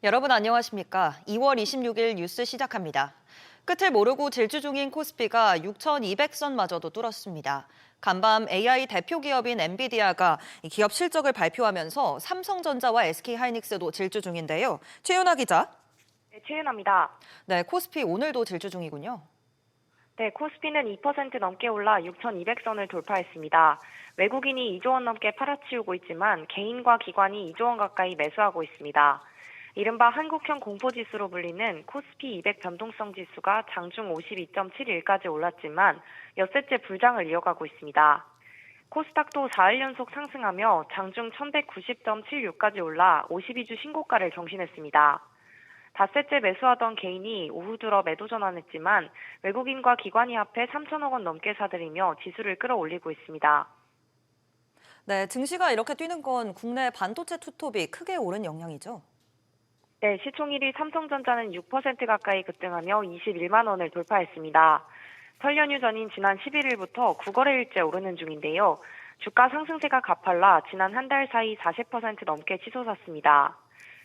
여러분 안녕하십니까? 2월 26일 뉴스 시작합니다. 끝을 모르고 질주 중인 코스피가 6,200선마저도 뚫었습니다. 간밤 AI 대표 기업인 엔비디아가 기업 실적을 발표하면서 삼성전자와 SK하이닉스도 질주 중인데요. 최윤아 기자. 네, 최윤아입니다. 네, 코스피 오늘도 질주 중이군요. 네, 코스피는 2% 넘게 올라 6,200선을 돌파했습니다. 외국인이 2조 원 넘게 팔아치우고 있지만 개인과 기관이 2조 원 가까이 매수하고 있습니다. 이른바 한국형 공포지수로 불리는 코스피 200 변동성 지수가 장중 52.71까지 올랐지만 엿새째 불장을 이어가고 있습니다. 코스닥도 4일 연속 상승하며 장중 1190.76까지 올라 52주 신고가를 경신했습니다. 닷새째 매수하던 개인이 오후 들어 매도 전환했지만 외국인과 기관이 합해 3천억 원 넘게 사들이며 지수를 끌어올리고 있습니다. 네, 증시가 이렇게 뛰는 건 국내 반도체 투톱이 크게 오른 영향이죠. 네, 시총 1위 삼성전자는 6% 가까이 급등하며 21만 원을 돌파했습니다. 설 연휴 전인 지난 11일부터 9거래일째 오르는 중인데요. 주가 상승세가 가팔라 지난 한 달 사이 40% 넘게 치솟았습니다.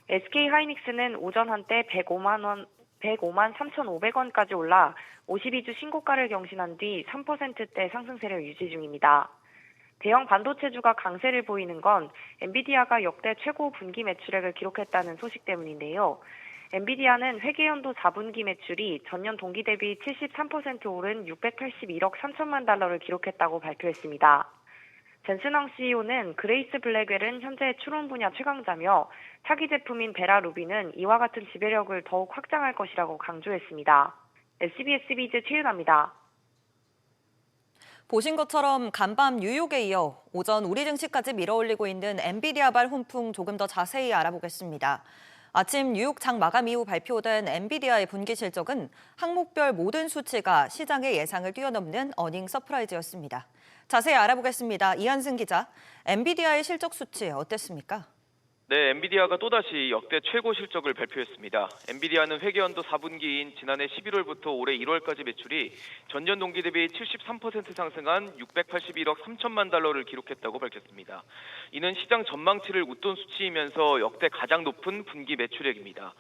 SK하이닉스는 오전 한때 105만 3,500원까지 올라 52주 신고가를 경신한 뒤 3%대 상승세를 유지 중입니다. 대형 반도체주가 강세를 보이는 건 엔비디아가 역대 최고 분기 매출액을 기록했다는 소식 때문인데요. 엔비디아는 회계연도 4분기 매출이 전년 동기 대비 73% 오른 681억 3천만 달러를 기록했다고 발표했습니다. 젠슨왕 CEO는 그레이스 블랙웰은 현재 추론 분야 최강자며 차기 제품인 베라 루비는 이와 같은 지배력을 더욱 확장할 것이라고 강조했습니다. SBS 비즈 최윤아입니다. 보신 것처럼 간밤 뉴욕에 이어 오전 우리 증시까지 밀어올리고 있는 엔비디아발 훈풍 조금 더 자세히 알아보겠습니다. 아침 뉴욕 장 마감 이후 발표된 엔비디아의 분기 실적은 항목별 모든 수치가 시장의 예상을 뛰어넘는 어닝 서프라이즈였습니다. 자세히 알아보겠습니다. 이한승 기자, 엔비디아의 실적 수치 어땠습니까? 네, 엔비디아가 또다시 역대 최고 실적을 발표했습니다. 엔비디아는 회계연도 4분기인 지난해 11월부터 올해 1월까지 매출이 전년 동기 대비 73% 상승한 681억 3천만 달러를 기록했다고 밝혔습니다. 이는 시장 전망치를 웃돈 수치이면서 역대 가장 높은 분기 매출액입니다.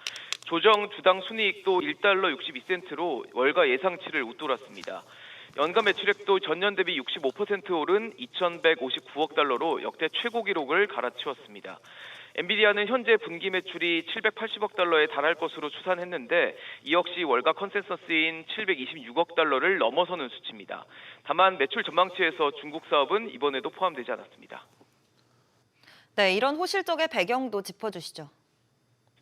조정 주당 순이익도 1달러 62센트로 월가 예상치를 웃돌았습니다. 연간 매출액도 전년 대비 65% 오른 2,159억 달러로 역대 최고 기록을 갈아치웠습니다. 엔비디아는 현재 분기 매출이 780억 달러에 달할 것으로 추산했는데 이 역시 월가 컨센서스인 726억 달러를 넘어서는 수치입니다. 다만 매출 전망치에서 중국 사업은 이번에도 포함되지 않았습니다. 네, 이런 호실적의 배경도 짚어주시죠.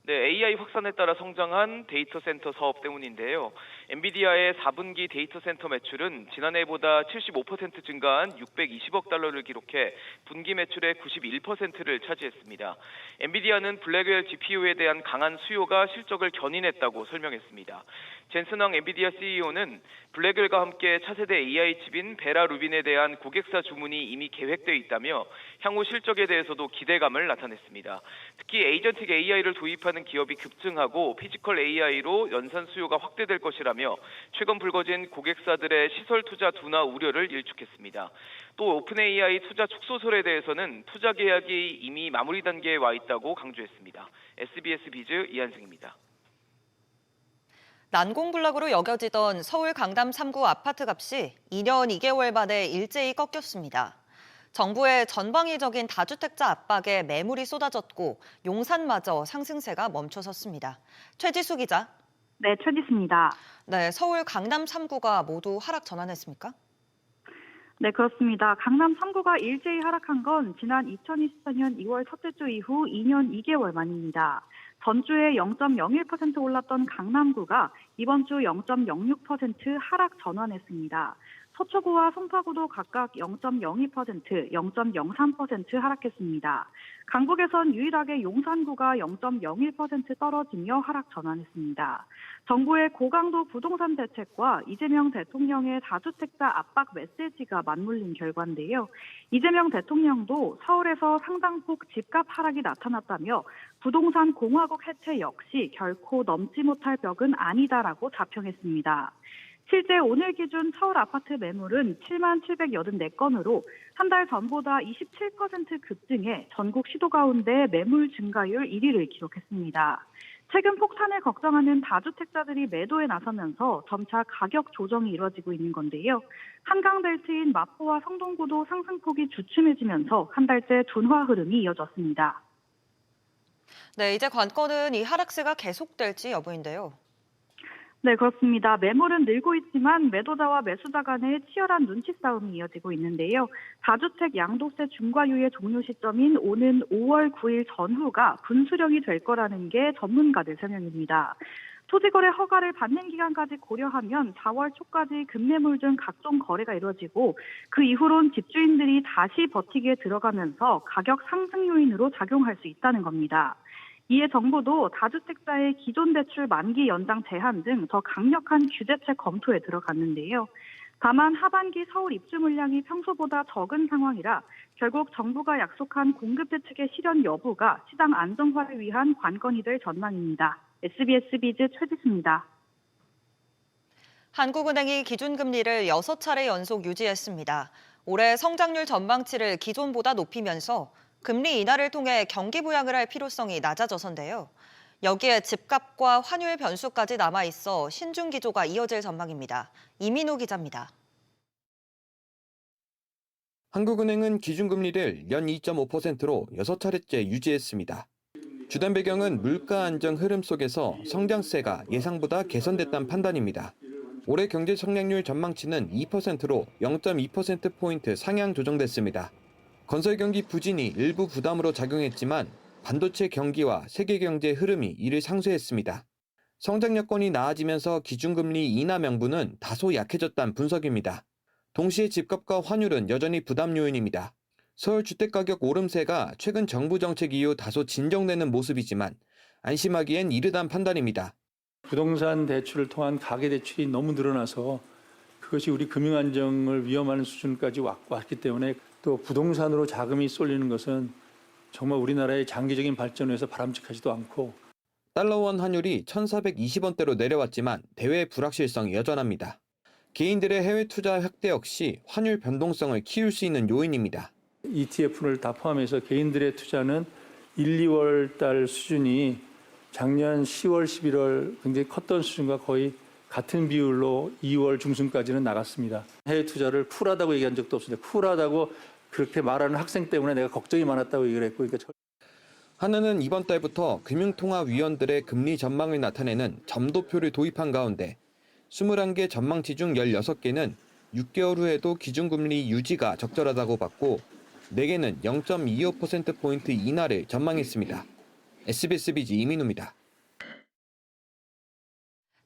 네, AI 확산에 따라 성장한 데이터 센터 사업 때문인데요. 엔비디아의 4분기 데이터 센터 매출은 지난해보다 75% 증가한 620억 달러를 기록해 분기 매출의 91%를 차지했습니다. 엔비디아는 블랙웰 GPU에 대한 강한 수요가 실적을 견인했다고 설명했습니다. 젠슨왕 엔비디아 CEO는 블랙웰과 함께 차세대 AI 칩인 베라 루빈에 대한 고객사 주문이 이미 계획되어 있다며 향후 실적에 대해서도 기대감을 나타냈습니다. 특히 에이전틱 AI를 도입하는 기업이 급증하고 피지컬 AI로 연산 수요가 확대될 것이라며 최근 불거진 고객사들의 시설 투자 둔화 우려를 일축했습니다. 또 오픈 AI 투자 축소설에 대해서는 투자 계약이 이미 마무리 단계에 와 있다고 강조했습니다. SBS 비즈 이한승입니다. 난공불락으로 여겨지던 서울 강남 3구 아파트 값이 2년 2개월 만에 일제히 꺾였습니다. 정부의 전방위적인 다주택자 압박에 매물이 쏟아졌고 용산마저 상승세가 멈춰섰습니다. 최지수 기자. 네, 최지수입니다. 네, 서울 강남 3구가 모두 하락 전환했습니까? 네, 그렇습니다. 강남 3구가 일제히 하락한 건 지난 2024년 2월 첫째 주 이후 2년 2개월 만입니다. 전주에 0.01% 올랐던 강남구가 이번 주 0.06% 하락 전환했습니다. 서초구와 송파구도 각각 0.02%, 0.03% 하락했습니다. 강북에선 유일하게 용산구가 0.01% 떨어지며 하락 전환했습니다. 정부의 고강도 부동산 대책과 이재명 대통령의 다주택자 압박 메시지가 맞물린 결과인데요. 이재명 대통령도 서울에서 상당폭 집값 하락이 나타났다며 부동산 공화국 해체 역시 결코 넘지 못할 벽은 아니다라고 자평했습니다. 실제 오늘 기준 서울 아파트 매물은 7만 784건으로 한 달 전보다 27% 급증해 전국 시도 가운데 매물 증가율 1위를 기록했습니다. 최근 폭탄을 걱정하는 다주택자들이 매도에 나서면서 점차 가격 조정이 이루어지고 있는 건데요. 한강벨트인 마포와 성동구도 상승폭이 주춤해지면서 한 달째 둔화 흐름이 이어졌습니다. 네, 이제 관건은 이 하락세가 계속될지 여부인데요. 네, 그렇습니다. 매물은 늘고 있지만 매도자와 매수자 간의 치열한 눈치 싸움이 이어지고 있는데요. 다주택 양도세 중과유예 종료 시점인 오는 5월 9일 전후가 분수령이 될 거라는 게 전문가들 설명입니다. 토지거래 허가를 받는 기간까지 고려하면 4월 초까지 급매물 등 각종 거래가 이루어지고 그 이후론 집주인들이 다시 버티기에 들어가면서 가격 상승 요인으로 작용할 수 있다는 겁니다. 이에 정부도 다주택자의 기존 대출 만기 연장 제한 등 더 강력한 규제책 검토에 들어갔는데요. 다만 하반기 서울 입주 물량이 평소보다 적은 상황이라 결국 정부가 약속한 공급 대책의 실현 여부가 시장 안정화를 위한 관건이 될 전망입니다. SBS 비즈 최지수입니다. 한국은행이 기준금리를 6차례 연속 유지했습니다. 올해 성장률 전망치를 기존보다 높이면서 금리 인하를 통해 경기 부양을 할 필요성이 낮아져서인데요. 여기에 집값과 환율 변수까지 남아있어 신중 기조가 이어질 전망입니다. 이민우 기자입니다. 한국은행은 기준금리를 연 2.5%로 6차례째 유지했습니다. 주된 배경은 물가 안정 흐름 속에서 성장세가 예상보다 개선됐다는 판단입니다. 올해 경제 성장률 전망치는 2%로 0.2%포인트 상향 조정됐습니다. 건설 경기 부진이 일부 부담으로 작용했지만 반도체 경기와 세계 경제 흐름이 이를 상쇄했습니다. 성장 여건이 나아지면서 기준금리 인하 명분은 다소 약해졌다는 분석입니다. 동시에 집값과 환율은 여전히 부담 요인입니다. 서울 주택가격 오름세가 최근 정부 정책 이후 다소 진정되는 모습이지만 안심하기엔 이르다는 판단입니다. 부동산 대출을 통한 가계대출이 너무 늘어나서 그것이 우리 금융안정을 위험하는 수준까지 왔기 때문에 또 부동산으로 자금이 쏠리는 것은 정말 우리나라의 장기적인 발전을 위해서 바람직하지도 않고 달러원 환율이 1,420원대로 내려왔지만 대외 불확실성이 여전합니다. 개인들의 해외 투자 확대 역시 환율 변동성을 키울 수 있는 요인입니다. ETF를 다 포함해서 개인들의 투자는 1, 2월 달 수준이 작년 10월, 11월 굉장히 컸던 수준과 거의 같은 비율로 2월 중순까지는 나갔습니다. 해외 투자를 쿨하다고 얘기한 적도 없습니다. 쿨하다고 그렇게 말하는 학생 때문에 내가 걱정이 많았다고 얘기를 했고. 그러니까 한은은 이번 달부터 금융통화위원들의 금리 전망을 나타내는 점도표를 도입한 가운데 21개 전망치 중 16개는 6개월 후에도 기준금리 유지가 적절하다고 봤고 4개는 0.25%포인트 인하를 전망했습니다. SBS 비즈 이민우입니다.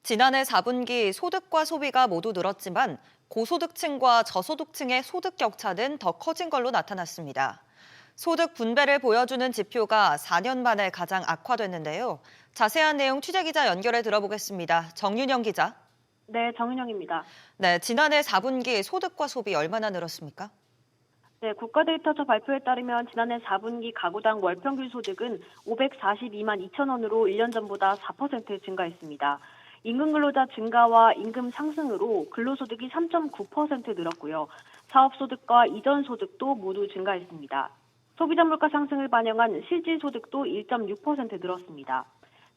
지난해 4분기 소득과 소비가 모두 늘었지만 고소득층과 저소득층의 소득 격차는 더 커진 걸로 나타났습니다. 소득 분배를 보여주는 지표가 4년 만에 가장 악화됐는데요. 자세한 내용 취재기자 연결해 들어보겠습니다. 정윤영 기자. 네, 정은영입니다. 네, 지난해 4분기 소득과 소비 얼마나 늘었습니까? 네, 국가데이터처 발표에 따르면 지난해 4분기 가구당 월평균 소득은 542만 2천 원으로 1년 전보다 4% 증가했습니다. 임금 근로자 증가와 임금 상승으로 근로소득이 3.9% 늘었고요. 사업소득과 이전소득도 모두 증가했습니다. 소비자 물가 상승을 반영한 실질소득도 1.6% 늘었습니다.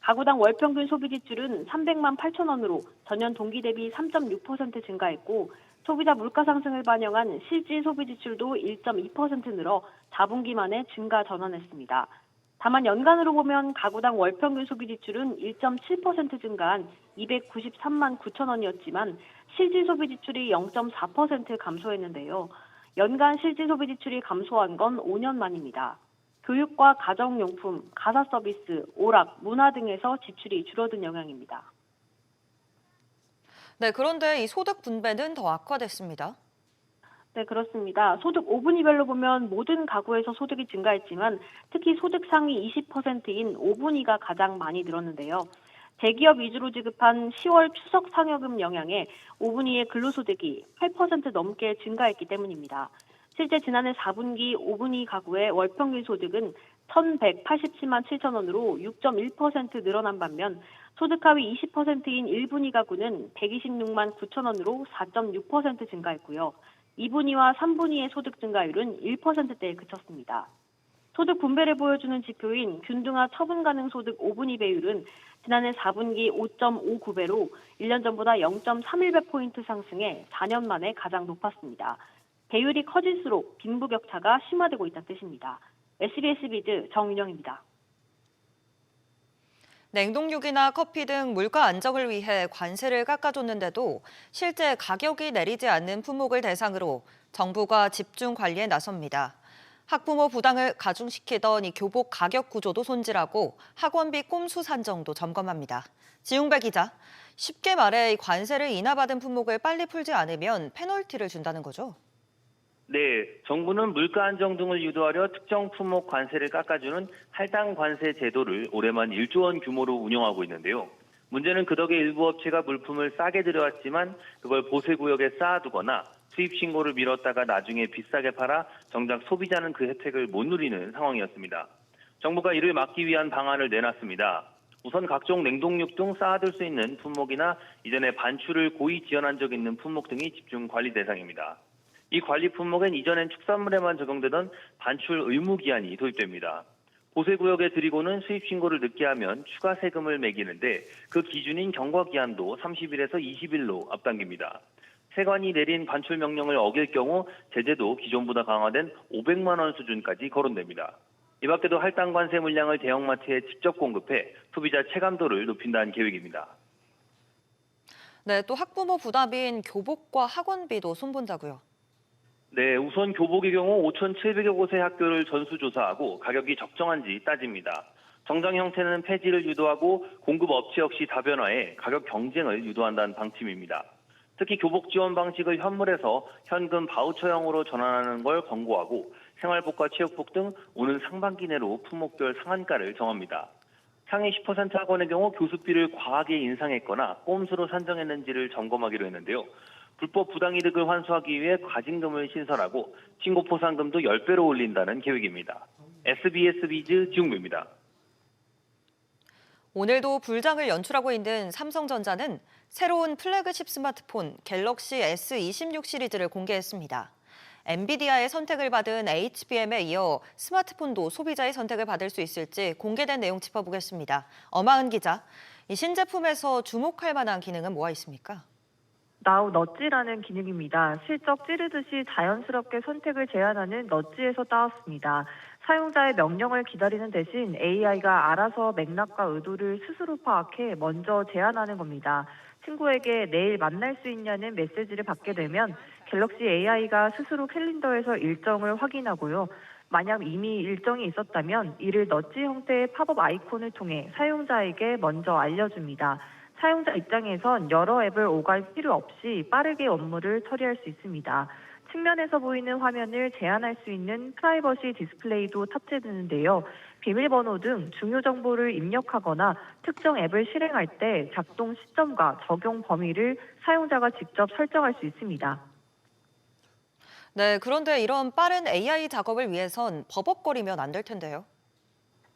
가구당 월평균 소비지출은 300만 8천 원으로 전년 동기 대비 3.6% 증가했고 소비자 물가 상승을 반영한 실질 소비지출도 1.2% 늘어 4분기 만에 증가 전환했습니다. 다만 연간으로 보면 가구당 월평균 소비지출은 1.7% 증가한 293만 9천 원이었지만 실질 소비지출이 0.4% 감소했는데요. 연간 실질 소비지출이 감소한 건 5년 만입니다. 교육과 가정용품, 가사서비스, 오락, 문화 등에서 지출이 줄어든 영향입니다. 네, 그런데 이 소득 분배는 더 악화됐습니다. 네, 그렇습니다. 소득 5분위별로 보면 모든 가구에서 소득이 증가했지만 특히 소득 상위 20%인 5분위가 가장 많이 늘었는데요. 대기업 위주로 지급한 10월 추석 상여금 영향에 5분위의 근로소득이 8% 넘게 증가했기 때문입니다. 실제 지난해 4분기 5분위 가구의 월평균 소득은 1,187만 7천 원으로 6.1% 늘어난 반면 소득 하위 20%인 1분위 가구는 126만 9천 원으로 4.6% 증가했고요. 2분위와 3분위의 소득 증가율은 1%대에 그쳤습니다. 소득 분배를 보여주는 지표인 균등화 처분 가능 소득 5분위 배율은 지난해 4분기 5.59배로 1년 전보다 0.31배포인트 상승해 4년 만에 가장 높았습니다. 배율이 커질수록 빈부격차가 심화되고 있다는 뜻입니다. SBS 비즈 정윤영입니다. 냉동육이나 커피 등 물가 안정을 위해 관세를 깎아줬는데도 실제 가격이 내리지 않는 품목을 대상으로 정부가 집중 관리에 나섭니다. 학부모 부담을 가중시키던 이 교복 가격 구조도 손질하고 학원비 꼼수 산정도 점검합니다. 지웅배 기자, 쉽게 말해 이 관세를 인하받은 품목을 빨리 풀지 않으면 페널티를 준다는 거죠? 네, 정부는 물가 안정 등을 유도하려 특정 품목 관세를 깎아주는 할당 관세 제도를 올해만 1조 원 규모로 운영하고 있는데요. 문제는 그 덕에 일부 업체가 물품을 싸게 들여왔지만 그걸 보세구역에 쌓아두거나 수입 신고를 미뤘다가 나중에 비싸게 팔아 정작 소비자는 그 혜택을 못 누리는 상황이었습니다. 정부가 이를 막기 위한 방안을 내놨습니다. 우선 각종 냉동육 등 쌓아둘 수 있는 품목이나 이전에 반출을 고의 지연한 적 있는 품목 등이 집중 관리 대상입니다. 이 관리 품목엔 이전엔 축산물에만 적용되던 반출 의무 기한이 도입됩니다. 보세구역에 들이고는 수입 신고를 늦게 하면 추가 세금을 매기는데 그 기준인 경과 기한도 30일에서 20일로 앞당깁니다. 세관이 내린 반출 명령을 어길 경우 제재도 기존보다 강화된 500만 원 수준까지 거론됩니다. 이 밖에도 할당 관세 물량을 대형마트에 직접 공급해 소비자 체감도를 높인다는 계획입니다. 네, 또 학부모 부담인 교복과 학원비도 손본다고요. 네, 우선 교복의 경우 5,700여 곳의 학교를 전수조사하고 가격이 적정한지 따집니다. 정장 형태는 폐지를 유도하고 공급 업체 역시 다변화해 가격 경쟁을 유도한다는 방침입니다. 특히 교복 지원 방식을 현물에서 현금 바우처형으로 전환하는 걸 권고하고 생활복과 체육복 등 오는 상반기 내로 품목별 상한가를 정합니다. 상위 10% 학원의 경우 교습비를 과하게 인상했거나 꼼수로 산정했는지를 점검하기로 했는데요. 불법 부당이득을 환수하기 위해 과징금을 신설하고 신고포상금도 10배로 올린다는 계획입니다. SBS 비즈 지웅배입니다. 오늘도 불장을 연출하고 있는 삼성전자는 새로운 플래그십 스마트폰 갤럭시 S26 시리즈를 공개했습니다. 엔비디아의 선택을 받은 HBM에 이어 스마트폰도 소비자의 선택을 받을 수 있을지 공개된 내용 짚어보겠습니다. 엄하은 기자, 이 신제품에서 주목할 만한 기능은 뭐가 있습니까? 나우 넛지라는 기능입니다. 실적 찌르듯이 자연스럽게 선택을 제안하는 넛지에서 따왔습니다. 사용자의 명령을 기다리는 대신 AI가 알아서 맥락과 의도를 스스로 파악해 먼저 제안하는 겁니다. 친구에게 내일 만날 수 있냐는 메시지를 받게 되면 갤럭시 AI가 스스로 캘린더에서 일정을 확인하고요. 만약 이미 일정이 있었다면 이를 넛지 형태의 팝업 아이콘을 통해 사용자에게 먼저 알려줍니다. 사용자 입장에선 여러 앱을 오갈 필요 없이 빠르게 업무를 처리할 수 있습니다. 측면에서 보이는 화면을 제한할 수 있는 프라이버시 디스플레이도 탑재되는데요. 비밀번호 등 중요 정보를 입력하거나 특정 앱을 실행할 때 작동 시점과 적용 범위를 사용자가 직접 설정할 수 있습니다. 네, 그런데 이런 빠른 AI 작업을 위해선 버벅거리면 안 될 텐데요.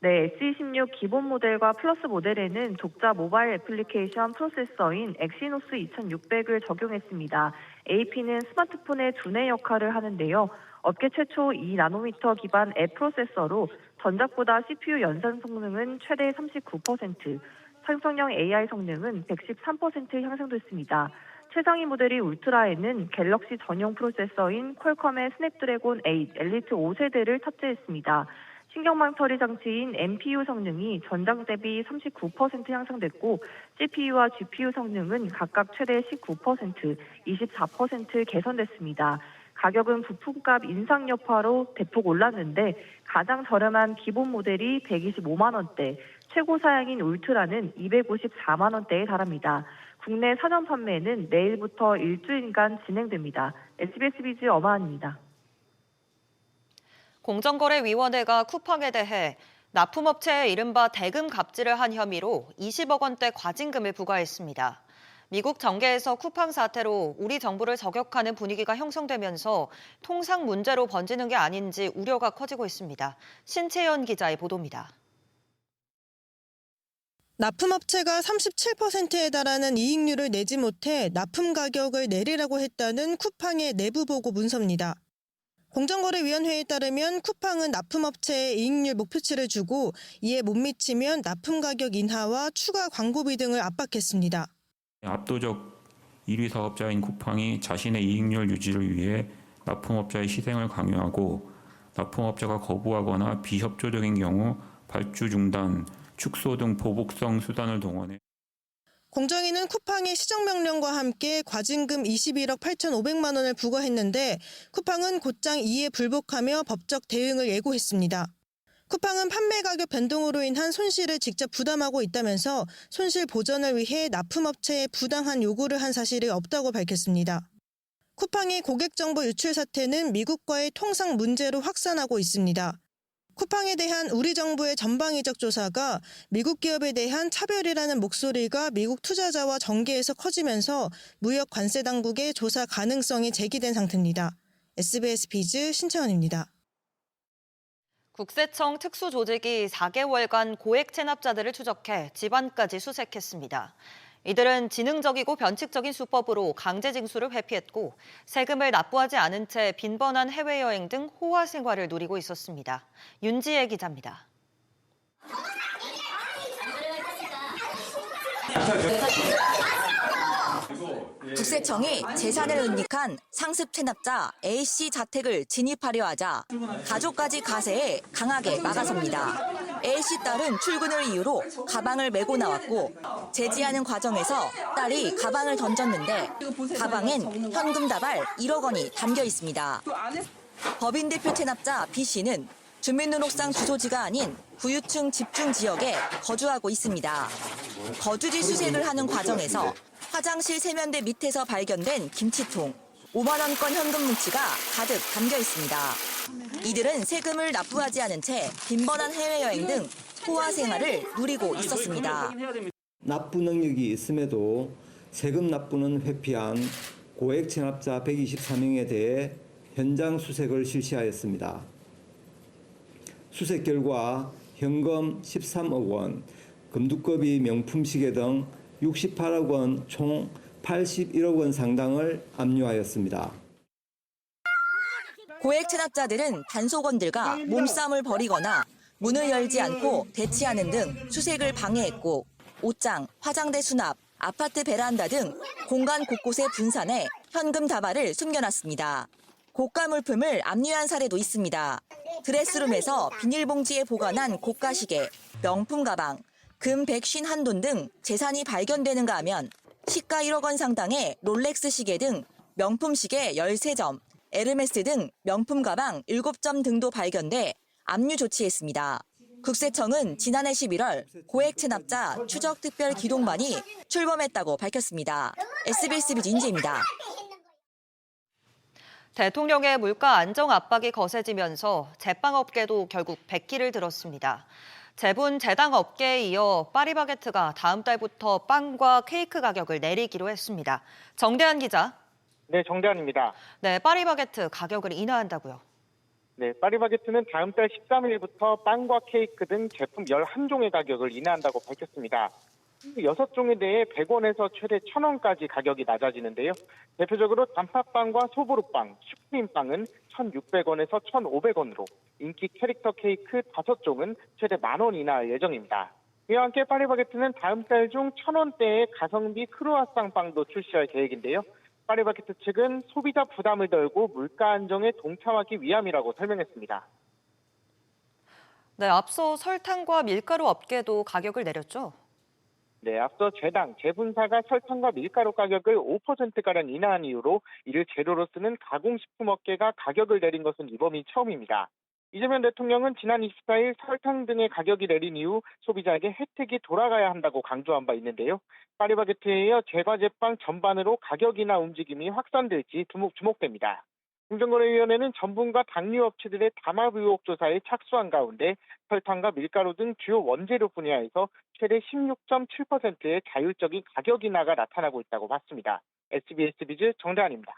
네, S26 기본 모델과 플러스 모델에는 독자 모바일 애플리케이션 프로세서인 엑시노스 2600을 적용했습니다. AP는 스마트폰의 두뇌 역할을 하는데요. 업계 최초 2나노미터 기반 앱 프로세서로 전작보다 CPU 연산 성능은 최대 39%, 생성형 AI 성능은 113% 향상됐습니다. 최상위 모델이 울트라에는 갤럭시 전용 프로세서인 퀄컴의 스냅드래곤 8 엘리트 5세대를 탑재했습니다. 신경망 처리 장치인 NPU 성능이 전장 대비 39% 향상됐고 CPU와 GPU 성능은 각각 최대 19%, 24% 개선됐습니다. 가격은 부품값 인상 여파로 대폭 올랐는데 가장 저렴한 기본 모델이 125만 원대, 최고 사양인 울트라는 254만 원대에 달합니다. 국내 사전 판매는 내일부터 일주일간 진행됩니다. SBS 비즈 엄하은입니다. 공정거래위원회가 쿠팡에 대해 납품업체에 이른바 대금 갑질을 한 혐의로 20억 원대 과징금을 부과했습니다. 미국 정계에서 쿠팡 사태로 우리 정부를 저격하는 분위기가 형성되면서 통상 문제로 번지는 게 아닌지 우려가 커지고 있습니다. 신채연 기자의 보도입니다. 납품업체가 37%에 달하는 이익률을 내지 못해 납품 가격을 내리라고 했다는 쿠팡의 내부 보고 문서입니다. 공정거래위원회에 따르면 쿠팡은 납품업체에 이익률 목표치를 주고 이에 못 미치면 납품 가격 인하와 추가 광고비 등을 압박했습니다. 압도적 1위 사업자인 쿠팡이 자신의 이익률 유지를 위해 납품업자의 희생을 강요하고 납품업자가 거부하거나 비협조적인 경우 발주 중단, 축소 등 보복성 수단을 동원해 공정위는 쿠팡의 시정명령과 함께 과징금 21억 8,500만 원을 부과했는데 쿠팡은 곧장 이에 불복하며 법적 대응을 예고했습니다. 쿠팡은 판매 가격 변동으로 인한 손실을 직접 부담하고 있다면서 손실 보전을 위해 납품업체에 부당한 요구를 한 사실이 없다고 밝혔습니다. 쿠팡의 고객 정보 유출 사태는 미국과의 통상 문제로 확산하고 있습니다. 쿠팡에 대한 우리 정부의 전방위적 조사가 미국 기업에 대한 차별이라는 목소리가 미국 투자자와 정계에서 커지면서 무역 관세 당국의 조사 가능성이 제기된 상태입니다. SBS 비즈 신채원입니다. 국세청 특수조직이 4개월간 고액 체납자들을 추적해 집안까지 수색했습니다. 이들은 지능적이고 변칙적인 수법으로 강제 징수를 회피했고 세금을 납부하지 않은 채 빈번한 해외여행 등 호화 생활을 누리고 있었습니다. 윤지혜 기자입니다. 국세청이 재산을 은닉한 상습 체납자 A씨 자택을 진입하려 하자 가족까지 가세해 강하게 막아섭니다. A씨 딸은 출근을 이유로 가방을 메고 나왔고 제지하는 과정에서 딸이 가방을 던졌는데 가방엔 현금 다발 1억 원이 담겨 있습니다. 법인 대표 체납자 B씨는 주민등록상 주소지가 아닌 부유층 집중 지역에 거주하고 있습니다. 거주지 수색을 하는 과정에서 화장실 세면대 밑에서 발견된 김치통, 5만 원권 현금 뭉치가 가득 담겨 있습니다. 이들은 세금을 납부하지 않은 채 빈번한 해외여행 등 호화 생활을 누리고 있었습니다. 납부 능력이 있음에도 세금 납부는 회피한 고액 체납자 124명에 대해 현장 수색을 실시하였습니다. 수색 결과 현금 13억 원, 금두꺼비 명품 시계 등 68억 원, 총 81억 원 상당을 압류하였습니다. 고액 체납자들은 단속원들과 몸싸움을 벌이거나 문을 열지 않고 대치하는 등 수색을 방해했고 옷장, 화장대 수납, 아파트 베란다 등 공간 곳곳에 분산해 현금 다발을 숨겨놨습니다. 고가 물품을 압류한 사례도 있습니다. 드레스룸에서 비닐봉지에 보관한 고가 시계, 명품 가방, 금 151돈 등 재산이 발견되는가 하면 시가 1억 원 상당의 롤렉스 시계 등 명품 시계 13점, 에르메스 등 명품 가방 7점 등도 발견돼 압류 조치했습니다. 국세청은 지난해 11월 고액 체납자 추적 특별 기동반이 출범했다고 밝혔습니다. SBS 비즈 윤지혜입니다. 대통령의 물가 안정 압박이 거세지면서 제빵업계도 결국 백기를 들었습니다. 제분 제당 업계에 이어 파리바게트가 다음 달부터 빵과 케이크 가격을 내리기로 했습니다. 정대한 기자. 네, 정대한입니다. 네, 파리바게트 가격을 인하한다고요. 네, 파리바게트는 다음 달 13일부터 빵과 케이크 등 제품 11종의 가격을 인하한다고 밝혔습니다. 6종에 대해 100원에서 최대 1,000원까지 가격이 낮아지는데요. 대표적으로 단팥빵과 소보루빵, 슈크림빵은 1,600원에서 1,500원으로, 인기 캐릭터 케이크 5종은 최대 10,000원 인하할 예정입니다. 이와 함께 파리바게트는 다음 달 중 1,000원대의 가성비 크루아상 빵도 출시할 계획인데요. 파리바게트 측은 소비자 부담을 덜고 물가 안정에 동참하기 위함이라고 설명했습니다. 네, 앞서 설탕과 밀가루 업계도 가격을 내렸죠? 네, 앞서 제당, 제분사가 설탕과 밀가루 가격을 5%가량 인하한 이후로 이를 재료로 쓰는 가공식품 업계가 가격을 내린 것은 이번이 처음입니다. 이재명 대통령은 지난 24일 설탕 등의 가격이 내린 이후 소비자에게 혜택이 돌아가야 한다고 강조한 바 있는데요. 파리바게트에 이어 제과제빵 전반으로 가격 인하 움직임이 확산될지 주목됩니다. 공정거래위원회는 전분과 당류 업체들의 담합 의혹 조사에 착수한 가운데 설탕과 밀가루 등 주요 원재료 분야에서 최대 16.7%의 자율적인 가격 인하가 나타나고 있다고 봤습니다. SBS 비즈 정대한입니다.